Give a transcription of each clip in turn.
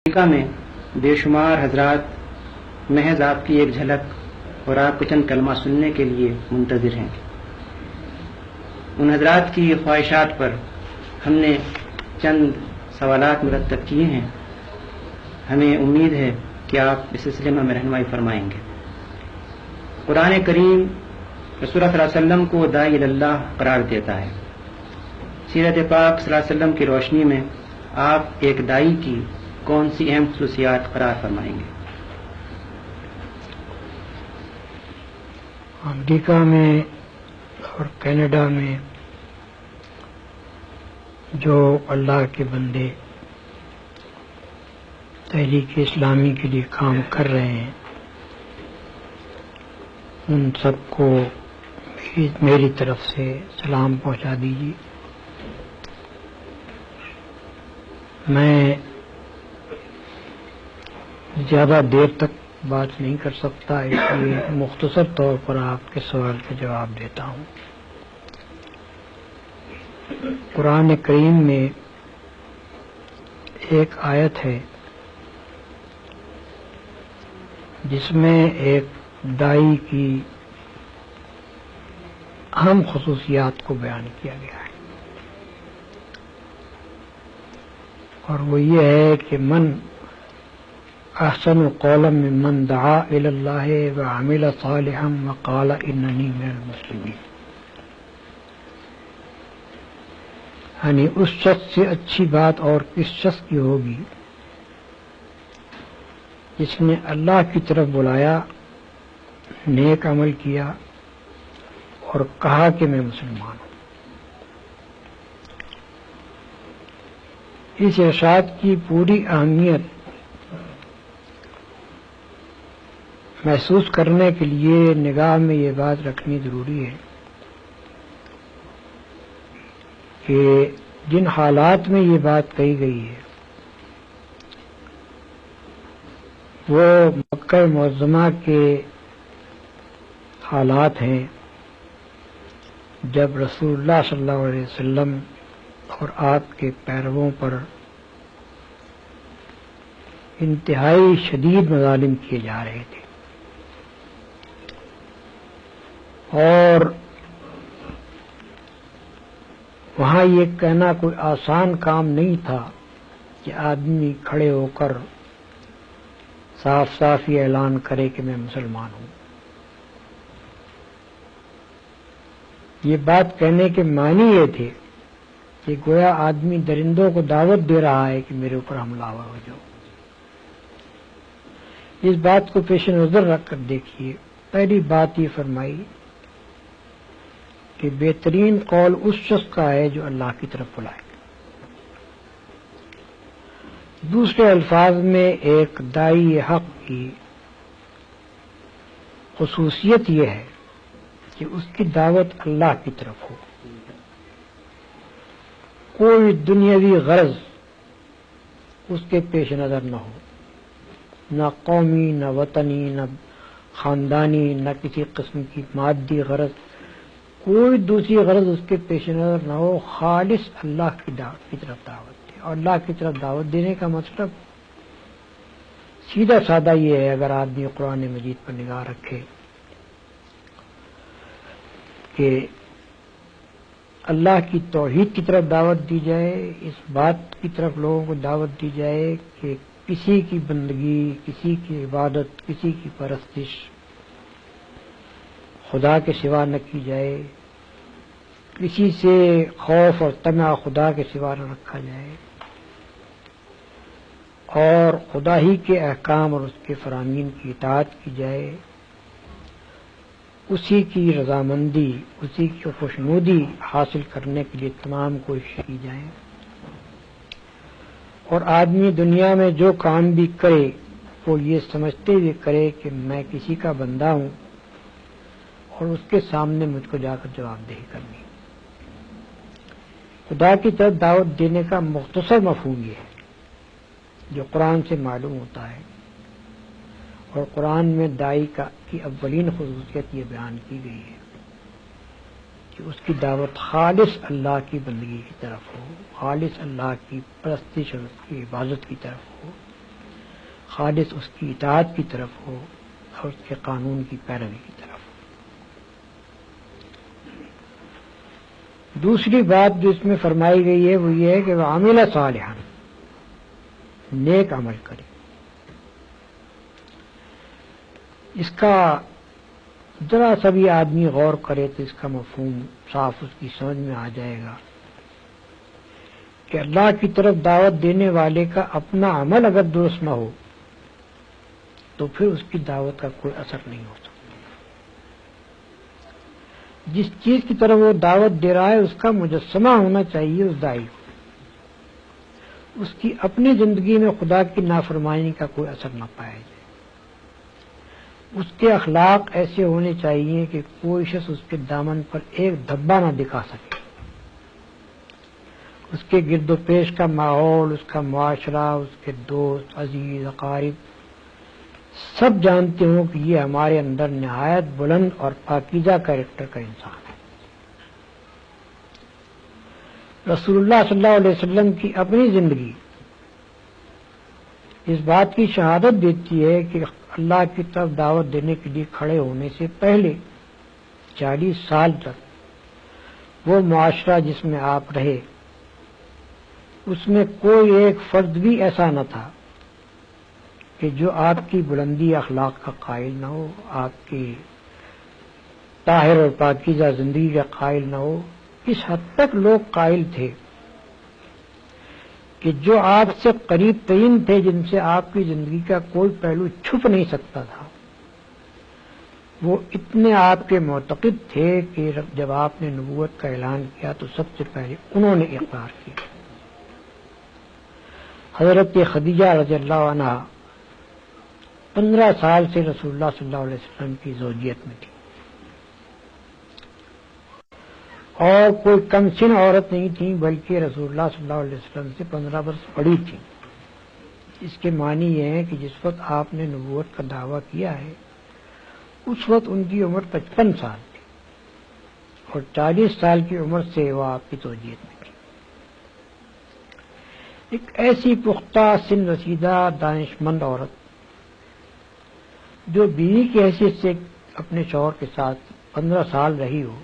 امریکہ میں بے شمار حضرات محض آپ کی ایک جھلک اور آپ کے چند کلمہ سننے کے لیے منتظر ہیں۔ ان حضرات کی خواہشات پر ہم نے چند سوالات مرتب کیے ہیں۔ ہمیں امید ہے کہ آپ اس سلسلے میں رہنمائی فرمائیں گے۔ قرآن کریم رسول اللہ صلی اللہ علیہ وسلم کو داعی اللہ قرار دیتا ہے۔ سیرت پاک صلی اللہ علیہ وسلم کی روشنی میں آپ ایک داعی کی کون سی اہم خصوصیات قرار فرمائیں گے؟ امریکہ میں اور کینیڈا میں جو اللہ کے بندے تحریک اسلامی کے لیے کام کر رہے ہیں، ان سب کو میری طرف سے سلام پہنچا دیجیے۔ میں زیادہ دیر تک بات نہیں کر سکتا، اس لیے مختصر طور پر آپ کے سوال کا جواب دیتا ہوں۔ قرآن کریم میں ایک آیت ہے جس میں ایک داعی کی اہم خصوصیات کو بیان کیا گیا ہے، اور وہ یہ ہے کہ من احسن قولا ممن دعا الی اللہ وعمل صالحا وقال اننی من المسلمین، یعنی اس شخص سے اچھی بات اور کس شخص کی ہوگی جس نے اللہ کی طرف بلایا، نیک عمل کیا اور کہا کہ میں مسلمان ہوں۔ اس ارشاد کی پوری اہمیت محسوس کرنے کے لیے نگاہ میں یہ بات رکھنی ضروری ہے کہ جن حالات میں یہ بات کہی گئی ہے وہ مکہ معظمہ کے حالات ہیں، جب رسول اللہ صلی اللہ علیہ وسلم اور آپ کے پیرووں پر انتہائی شدید مظالم کیے جا رہے تھے، اور وہاں یہ کہنا کوئی آسان کام نہیں تھا کہ آدمی کھڑے ہو کر صاف صاف یہ اعلان کرے کہ میں مسلمان ہوں۔ یہ بات کہنے کے معنی یہ تھے کہ گویا آدمی درندوں کو دعوت دے رہا ہے کہ میرے اوپر حملہ آور ہو جاؤ۔ اس بات کو پیش نظر رکھ کر دیکھیے، پہلی بات یہ فرمائی کہ بہترین قول اس شخص کا ہے جو اللہ کی طرف بلائے۔ دوسرے الفاظ میں ایک داعی حق کی خصوصیت یہ ہے کہ اس کی دعوت اللہ کی طرف ہو، کوئی دنیاوی غرض اس کے پیش نظر نہ ہو، نہ قومی، نہ وطنی، نہ خاندانی، نہ کسی قسم کی مادی غرض، کوئی دوسری غرض اس کے پیش نظر نہ ہو، خالص اللہ کی طرف دعوت دے۔ اور اللہ کی طرف دعوت دینے کا مطلب سیدھا سادہ یہ ہے، اگر آدمی قرآن مجید پر نگاہ رکھے، کہ اللہ کی توحید کی طرف دعوت دی جائے، اس بات کی طرف لوگوں کو دعوت دی جائے کہ کسی کی بندگی، کسی کی عبادت، کسی کی پرستش خدا کے سوا نہ کی جائے، کسی سے خوف اور طمع خدا کے سوا نہ رکھا جائے، اور خدا ہی کے احکام اور اس کے فرامین کی اطاعت کی جائے، اسی کی رضامندی، اسی کی خوشنودی حاصل کرنے کے لیے تمام کوشش کی جائیں، اور آدمی دنیا میں جو کام بھی کرے وہ یہ سمجھتے ہوئے کرے کہ میں کسی کا بندہ ہوں اور اس کے سامنے مجھ کو جا کر جواب دہی کرنی۔ خدا کی طرف دعوت دینے کا مختصر مفہوم یہ ہے جو قرآن سے معلوم ہوتا ہے، اور قرآن میں داعی کی اولین خصوصیت یہ بیان کی گئی ہے کہ اس کی دعوت خالص اللہ کی بندگی کی طرف ہو، خالص اللہ کی پرستش اور اس کی عبادت کی طرف ہو، خالص اس کی اطاعت کی طرف ہو اور اس کے قانون کی پیروی کی طرف ہو۔ دوسری بات جو اس میں فرمائی گئی ہے وہ یہ ہے کہ وہ عامل صالحا، نیک عمل کرے۔ اس کا ذرا سا بھی آدمی غور کرے تو اس کا مفہوم صاف اس کی سمجھ میں آ جائے گا کہ اللہ کی طرف دعوت دینے والے کا اپنا عمل اگر درست نہ ہو تو پھر اس کی دعوت کا کوئی اثر نہیں ہو سکتا۔ جس چیز کی طرف وہ دعوت دے رہا ہے اس کا مجسمہ ہونا چاہیے اس داعی کو، اس کی اپنی زندگی میں خدا کی نافرمانی کا کوئی اثر نہ پایا جائے، اس کے اخلاق ایسے ہونے چاہیے کہ کوئی شخص اس کے دامن پر ایک دھبا نہ دکھا سکے، اس کے گرد و پیش کا ماحول، اس کا معاشرہ، اس کے دوست، عزیز، اقارب سب جانتے ہوں کہ یہ ہمارے اندر نہایت بلند اور پاکیزہ کیریکٹر کا انسان ہے۔ رسول اللہ صلی اللہ علیہ وسلم کی اپنی زندگی اس بات کی شہادت دیتی ہے کہ اللہ کی طرف دعوت دینے کے لیے کھڑے ہونے سے پہلے 40 سال تک وہ معاشرہ جس میں آپ رہے اس میں کوئی ایک فرد بھی ایسا نہ تھا کہ جو آپ کی بلندی اخلاق کا قائل نہ ہو، آپ کی طاہر اور پاکیزہ زندگی کا قائل نہ ہو۔ اس حد تک لوگ قائل تھے کہ جو آپ سے قریب ترین تھے، جن سے آپ کی زندگی کا کوئی پہلو چھپ نہیں سکتا تھا، وہ اتنے آپ کے معتقد تھے کہ جب آپ نے نبوت کا اعلان کیا تو سب سے پہلے انہوں نے اقرار کیا۔ حضرت خدیجہ رضی اللہ عنہا 15 سال سے رسول اللہ صلی اللہ علیہ وسلم کی زوجیت میں تھی اور کوئی کم سن عورت نہیں تھی، بلکہ رسول اللہ صلی اللہ علیہ وسلم سے 15 برس بڑی تھی۔ اس کے معنی یہ ہے کہ جس وقت آپ نے نبوت کا دعویٰ کیا ہے اس وقت ان کی عمر 55 سال تھی اور 40 سال کی عمر سے وہ آپ کی زوجیت میں تھی۔ ایک ایسی پختہ سن رسیدہ دانش مند عورت جو بیوی کی حیثیت سے اپنے شوہر کے ساتھ 15 سال رہی ہو،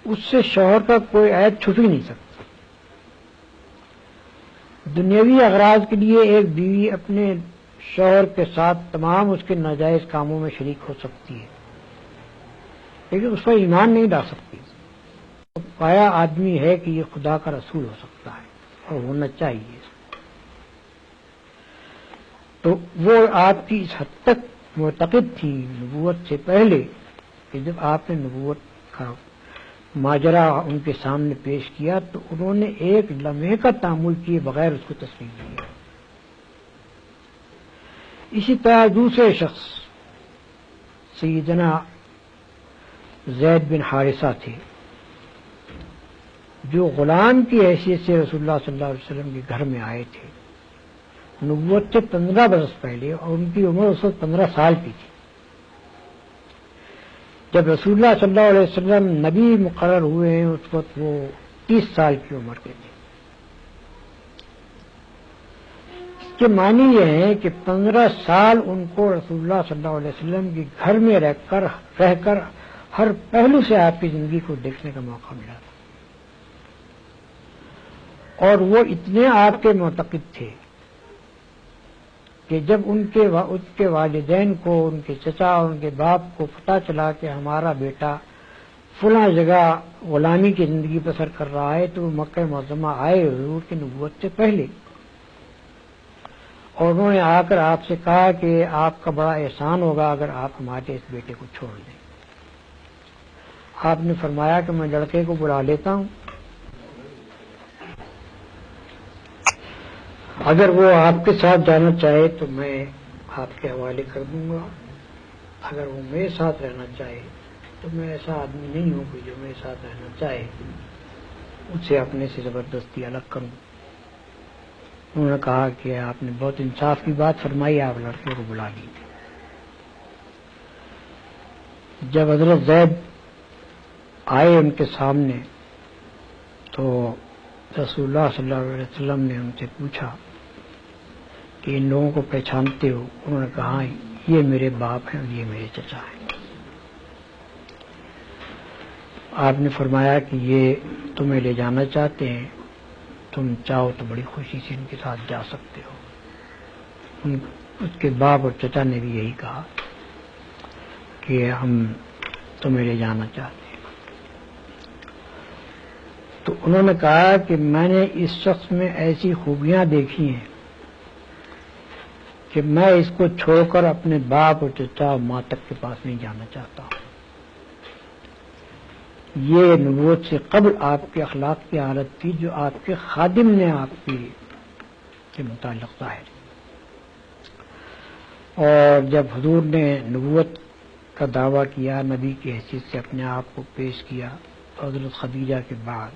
اس سے شوہر کا کوئی عیب چھپ ہی نہیں سکتا۔ دنیاوی اغراض کے لیے ایک بیوی اپنے شوہر کے ساتھ تمام اس کے ناجائز کاموں میں شریک ہو سکتی ہے، لیکن اس پر ایمان نہیں لا سکتی۔ پایا آدمی ہے کہ یہ خدا کا رسول ہو سکتا ہے اور ہونا چاہیے۔ تو وہ آپ کی اس حد تک معتقد تھی نبوت سے پہلے کہ جب آپ نے نبوت کا ماجرا ان کے سامنے پیش کیا تو انہوں نے ایک لمحے کا تأمل کیے بغیر اس کو تسلیم کیا۔ اسی طرح دوسرے شخص سیدنا زید بن حارثہ تھے جو غلام کی حیثیت سے رسول اللہ صلی اللہ علیہ وسلم کے گھر میں آئے تھے نبوت سے 15 برس پہلے، اور ان کی عمر اس وقت 15 سال کی تھی۔ جب رسول اللہ صلی اللہ علیہ وسلم نبی مقرر ہوئے ہیں اس وقت وہ 30 سال کی عمر کے تھے۔ اس کے معنی یہ ہے کہ 15 سال ان کو رسول اللہ صلی اللہ علیہ وسلم کے گھر میں رہ کر ہر پہلو سے آپ کی زندگی کو دیکھنے کا موقع ملا تھا، اور وہ اتنے آپ کے معتقد تھے کہ جب ان کے والدین کو، ان کے چچا اور ان کے باپ کو پتہ چلا کہ ہمارا بیٹا فلاں جگہ غلامی کی زندگی بسر کر رہا ہے تو وہ مکہ معظمہ آئے حضور کی نبوت سے پہلے، اور انہوں نے آ کر آپ سے کہا کہ آپ کا بڑا احسان ہوگا اگر آپ ہمارے اس بیٹے کو چھوڑ دیں۔ آپ نے فرمایا کہ میں لڑکے کو بلا لیتا ہوں، اگر وہ آپ کے ساتھ جانا چاہے تو میں آپ کے حوالے کر دوں گا، اگر وہ میرے ساتھ رہنا چاہے تو میں ایسا آدمی نہیں ہوں کہ جو میرے ساتھ رہنا چاہے اسے اپنے سے زبردستی الگ کروں۔ انہوں نے کہا کہ آپ نے بہت انصاف کی بات فرمائی، آپ لڑکے کو بلا لیجیے۔ جب حضرت زید آئے ان کے سامنے تو رسول اللہ صلی اللہ علیہ وسلم نے ان سے پوچھا کہ کہ ان لوگوں کو پہچانتے ہو؟ انہوں نے کہا یہ میرے باپ ہیں اور یہ میرے چچا ہیں۔ آپ نے فرمایا کہ یہ تمہیں لے جانا چاہتے ہیں، تم چاہو تو بڑی خوشی سے ان کے ساتھ جا سکتے ہو۔ اس کے باپ اور چچا نے بھی یہی کہا کہ ہم تمہیں لے جانا چاہتے ہیں۔ تو انہوں نے کہا کہ میں نے اس شخص میں ایسی خوبیاں دیکھی ہیں کہ میں اس کو چھوڑ کر اپنے باپ اور چچا اور ماں تک کے پاس نہیں جانا چاہتا ہوں۔ یہ نبوت سے قبل آپ کے اخلاق کی حالت تھی جو آپ کے خادم نے آپ کے متعلق ظاہر۔ اور جب حضور نے نبوت کا دعویٰ کیا، نبی کی حیثیت سے اپنے آپ کو پیش کیا، تو حضرت خدیجہ کے بعد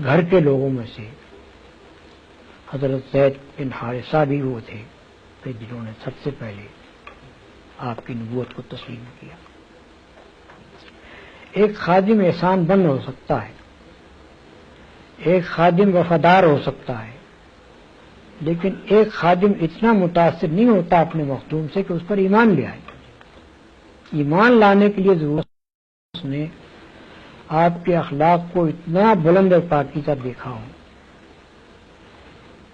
گھر کے لوگوں میں سے حضرت زید بن حارثہ بھی وہ تھے کہ جنہوں نے سب سے پہلے آپ کی نبوت کو تسلیم کیا۔ ایک خادم احسان بند ہو سکتا ہے، ایک خادم وفادار ہو سکتا ہے، لیکن ایک خادم اتنا متاثر نہیں ہوتا اپنے مخدوم سے کہ اس پر ایمان لے آئے۔ ایمان لانے کے لیے ضرورت اس نے آپ کے اخلاق کو اتنا بلند اور پاکیزہ دیکھا ہو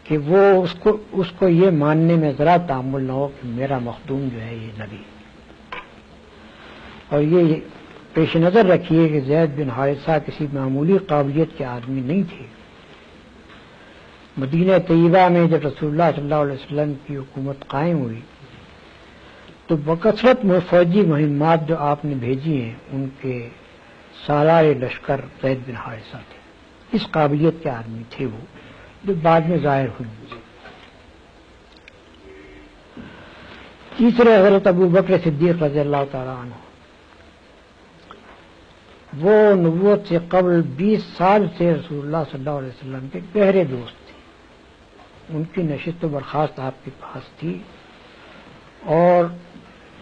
کہ وہ اس کو یہ ماننے میں ذرا تأمل نہ ہو کہ میرا مخدوم جو ہے یہ نبی۔ اور یہ پیش نظر رکھیے کہ زید بن حارثہ کسی معمولی قابلیت کے آدمی نہیں تھے۔ مدینہ طیبہ میں جب رسول اللہ صلی اللہ علیہ وسلم کی حکومت قائم ہوئی تو بکثرت فوجی مہمات جو آپ نے بھیجی ہیں ان کے سالار لشکر زید بن حارثہ تھے۔ اس قابلیت کے آدمی تھے وہ، جو بعد میں ظاہر ہوئی۔ تیسرے حضرت ابو بکر صدیق رضی اللہ تعالیٰ عنہ، وہ نبوت سے قبل 20 سال سے رسول اللہ صلی اللہ علیہ وسلم کے گہرے دوست تھے۔ ان کی نشست و برخاست آپ کے پاس تھی، اور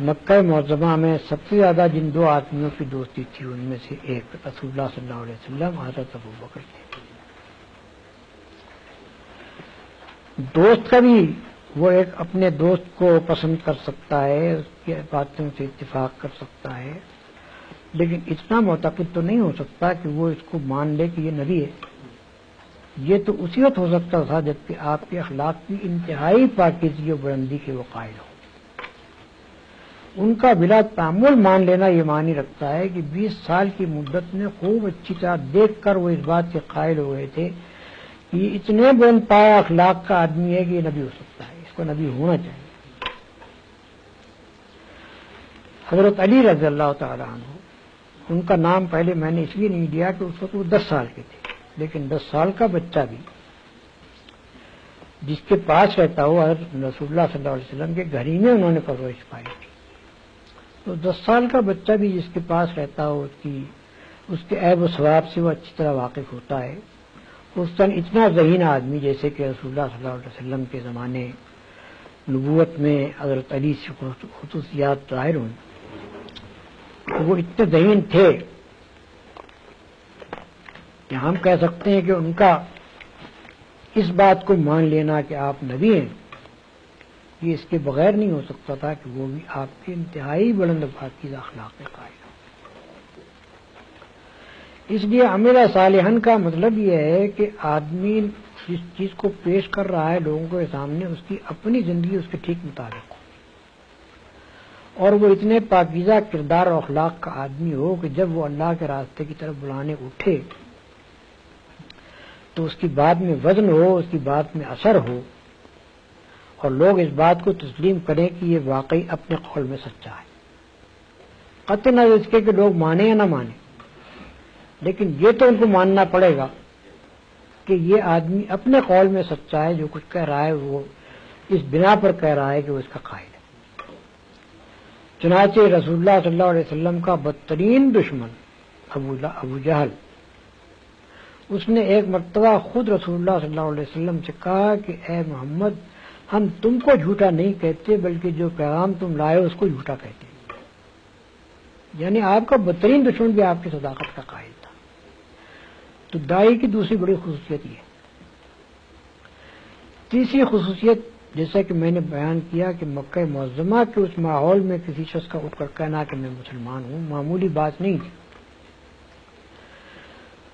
مکہ معظمہ میں سب سے زیادہ جن دو آدمیوں کی دوستی تھی ان میں سے ایک رسول اللہ صلی اللہ علیہ وسلم حضرت ابو بکر تھے۔ دوست کا بھی وہ ایک اپنے دوست کو پسند کر سکتا ہے، اس کی باتوں سے اتفاق کر سکتا ہے، لیکن اتنا معتقد تو نہیں ہو سکتا کہ وہ اس کو مان لے کہ یہ نبی ہے۔ یہ تو اسی وقت ہو سکتا تھا جبکہ آپ کے اخلاق کی انتہائی پاکیزگی و بلندی کے وہ قائل ہو۔ ان کا بلا تعمل مان لینا یہ معنی رکھتا ہے کہ 20 سال کی مدت میں خوب اچھی طرح دیکھ کر وہ اس بات کے قائل ہو گئے تھے کہ یہ اتنے بلند پایا اخلاق کا آدمی ہے کہ یہ نبی ہو سکتا ہے، اس کو نبی ہونا چاہیے۔ حضرت علی رضی اللہ تعالیٰ عنہ، ان کا نام پہلے میں نے اس لیے نہیں لیا کہ اس وقت وہ 10 سال کے تھے، لیکن 10 سال کا بچہ بھی جس کے پاس رہتا ہو، حضرت رسول اللہ صلی اللہ علیہ وسلم کے گھر ہی میں انہوں نے پرورش پائی تھی، تو 10 سال کا بچہ بھی جس کے پاس رہتا ہو اس کے عیب و ثواب سے وہ اچھی طرح واقف ہوتا ہے۔ اس طرح اتنا ذہین آدمی جیسے کہ رسول اللہ صلی اللہ علیہ وسلم کے زمانے نبوت میں حضرت علی سے خصوصیات ظاہر ہوئی، وہ اتنے ذہین تھے کہ ہم کہہ سکتے ہیں کہ ان کا اس بات کو مان لینا کہ آپ نبی ہیں یہ اس کے بغیر نہیں ہو سکتا تھا کہ وہ بھی آپ کے انتہائی بلند پاکیزہ اخلاق کے قائل ہو۔ اس لیے عمل صالحاً کا مطلب یہ ہے کہ آدمی جس چیز کو پیش کر رہا ہے لوگوں کے سامنے اس کی اپنی زندگی اس کے ٹھیک مطابق ہو، اور وہ اتنے پاکیزہ کردار اور اخلاق کا آدمی ہو کہ جب وہ اللہ کے راستے کی طرف بلانے اٹھے تو اس کی بات میں وزن ہو، اس کی بات میں اثر ہو، اور لوگ اس بات کو تسلیم کریں کہ یہ واقعی اپنے قول میں سچا ہے، قطع نظر اس کے کہ لوگ مانیں یا نہ مانیں، لیکن یہ تو ان کو ماننا پڑے گا کہ یہ آدمی اپنے قول میں سچا ہے، جو کچھ کہہ رہا ہے وہ اس بنا پر کہہ رہا ہے کہ وہ اس کا قائل ہے۔ چنانچہ رسول اللہ صلی اللہ علیہ وسلم کا بدترین دشمن ابو جہل، اس نے ایک مرتبہ خود رسول اللہ صلی اللہ علیہ وسلم سے کہا کہ اے محمد، ہم تم کو جھوٹا نہیں کہتے بلکہ جو پیغام تم لائے اس کو جھوٹا کہتے ہیں۔ یعنی آپ کا بدترین دشمن بھی آپ کی صداقت کا قائل تھا۔ تو داعی کی دوسری بڑی خصوصیت یہ ہے۔ تیسری خصوصیت جیسا کہ میں نے بیان کیا کہ مکہ معظمہ کے اس ماحول میں کسی شخص کا اٹھ کر کہنا کہ میں مسلمان ہوں معمولی بات نہیں تھی.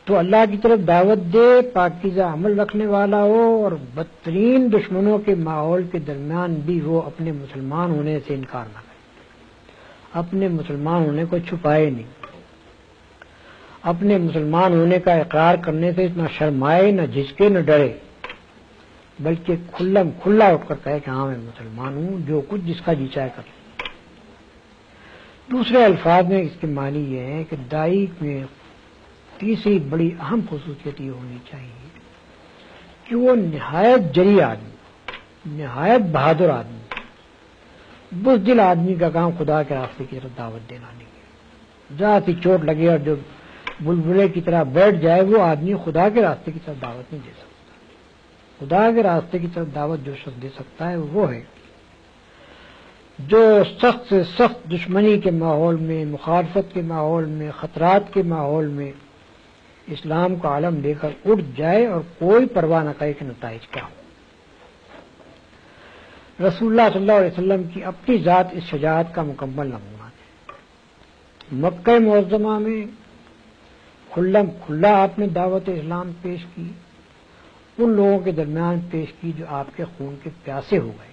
تو اللہ کی طرف دعوت دے، پاکیزہ عمل رکھنے والا ہو، اور بدترین دشمنوں کے ماحول کے درمیان بھی وہ اپنے مسلمان ہونے سے انکار نہ کرے، اپنے مسلمان ہونے کو چھپائے نہیں، اپنے مسلمان ہونے کا اقرار کرنے سے نہ شرمائے، نہ جھجکے، نہ ڈرے، بلکہ کھلا اٹھ کر کہے کہ ہاں میں مسلمان ہوں، جو کچھ جس کا جی چاہے کر لیں. دوسرے الفاظ میں اس کے معنی یہ ہے کہ داعی میں تیسری بڑی اہم خصوصیت یہ ہونی چاہیے کہ وہ نہایت جری آدمی، نہایت بہادر آدمی، بزدل آدمی کا کام خدا کے راستے کی طرف دعوت دینا نہیں ہے. ذرا سی چوٹ لگے اور جو بلبلے کی طرح بیٹھ جائے وہ آدمی خدا کے راستے کی طرف دعوت نہیں دے سکتا. خدا کے راستے کی طرف دعوت جو شخص دے سکتا ہے وہ ہے جو سخت سے سخت دشمنی کے ماحول میں، مخالفت کے ماحول میں، خطرات کے ماحول میں اسلام کا علم لے کر اٹھ جائے اور کوئی پرواہ نہ کرے کہ نتائج کیا ہو. رسول اللہ صلی اللہ علیہ وسلم کی اپنی ذات اس شجاعت کا مکمل نمونہ ہے. مکہ معظمہ میں کھلا آپ نے دعوت اسلام پیش کی، ان لوگوں کے درمیان پیش کی جو آپ کے خون کے پیاسے ہو گئے،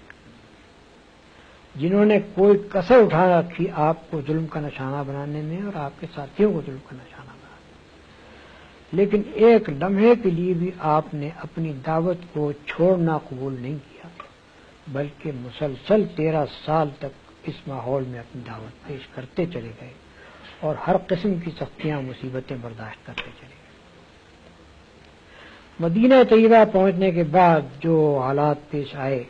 جنہوں نے کوئی کسر اٹھا رکھی آپ کو ظلم کا نشانہ بنانے میں اور آپ کے ساتھیوں کو ظلم کا نشانہ بنانے میں، لیکن ایک لمحے کے لیے بھی آپ نے اپنی دعوت کو چھوڑنا قبول نہیں کیا، بلکہ مسلسل 13 سال تک اس ماحول میں اپنی دعوت پیش کرتے چلے گئے اور ہر قسم کی سختیاں مصیبتیں برداشت کرتے چلے گئے. مدینہ طیبہ پہنچنے کے بعد جو حالات پیش آئے،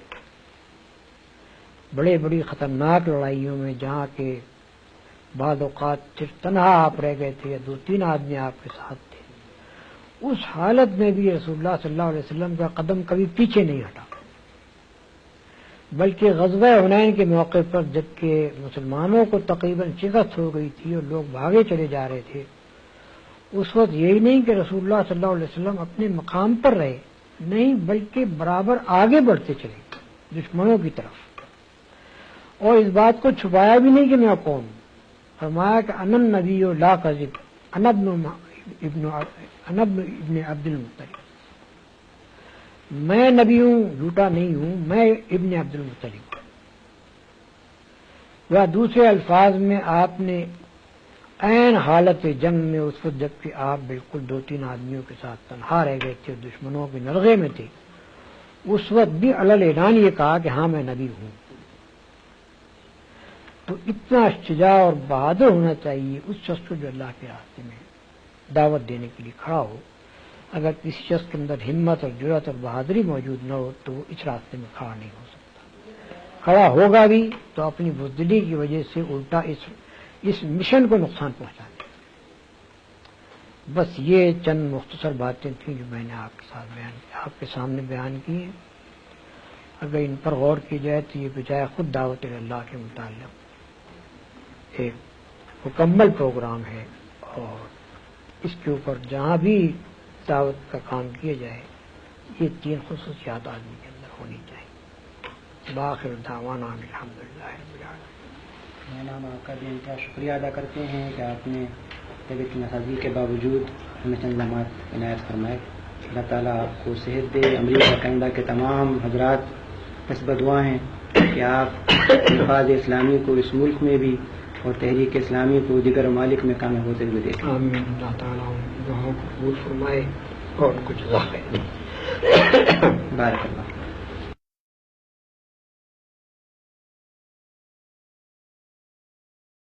بڑی خطرناک لڑائیوں میں جہاں کے بعض اوقات صرف تنہا آپ رہ گئے تھے یا 2-3 آدمی آپ کے ساتھ تھے، اس حالت میں بھی رسول اللہ صلی اللہ علیہ وسلم کا قدم کبھی پیچھے نہیں ہٹا، بلکہ غزوہ حنین کے موقع پر جبکہ مسلمانوں کو تقریباً شکست ہو گئی تھی اور لوگ بھاگے چلے جا رہے تھے، اس وقت یہی نہیں کہ رسول اللہ صلی اللہ علیہ وسلم اپنے مقام پر رہے، نہیں بلکہ برابر آگے بڑھتے چلے دشمنوں کی طرف، اور اس بات کو چھپایا بھی نہیں کہ میں کون ہوں. فرمایا کہ انا النبی لا کذب، انا ابن عبد المطلب، میں نبی ہوں، جھوٹا نہیں ہوں، میں ابن عبد المطلب. یا دوسرے الفاظ میں آپ نے عین حالت جنگ میں اس وقت جبکہ آپ بالکل 2-3 آدمیوں کے ساتھ تنہا رہ گئے تھے، دشمنوں کے نرغے میں تھے، اس وقت بھی علل اعلان یہ کہا کہ ہاں میں نبی ہوں. تو اتنا شجاع اور بہادر ہونا چاہیے اس شخص کو جو اللہ کے راستے میں دعوت دینے کے لیے کھڑا ہو. اگر کسی شخص کے اندر ہمت اور جرأت اور بہادری موجود نہ ہو تو وہ اس راستے میں کھڑا نہیں ہو سکتا. کھڑا ہوگا بھی تو اپنی بزدلی کی وجہ سے الٹا اس مشن کو نقصان پہنچا دے. بس یہ چند مختصر باتیں تھیں جو میں نے آپ کے سامنے بیان کی ہیں. اگر ان پر غور کی جائے تو یہ بجائے خود دعوت اللہ کے متعلق ایک مکمل پروگرام ہے، اور اس کے اوپر جہاں بھی دعوت کا کام کیا جائے یہ 3 خصوصیات آدمی کے اندر ہونی چاہیے. بآخر دعوانا الحمدللہ رب العالمین. مولانا کا بھی ان کا شکریہ ادا کرتے ہیں کہ آپ نے طبیعت ناسازی کے باوجود ہمیں چند لمحات عنایت فرمائے. اللہ تعالیٰ آپ کو صحت دے. امریکہ کینیڈا کے تمام حضرات اس بدعا ہیں کہ آپ نفاذ اسلامی کو اس ملک میں بھی اور تحریک اسلامی کو دیگر ممالک میں کامیاب ہوتے ہوئے دیکھیں. آمین. اللہ تعالیٰ دعاؤں کو قبول فرمائے اور کچھ ظاہر. بارک اللہ.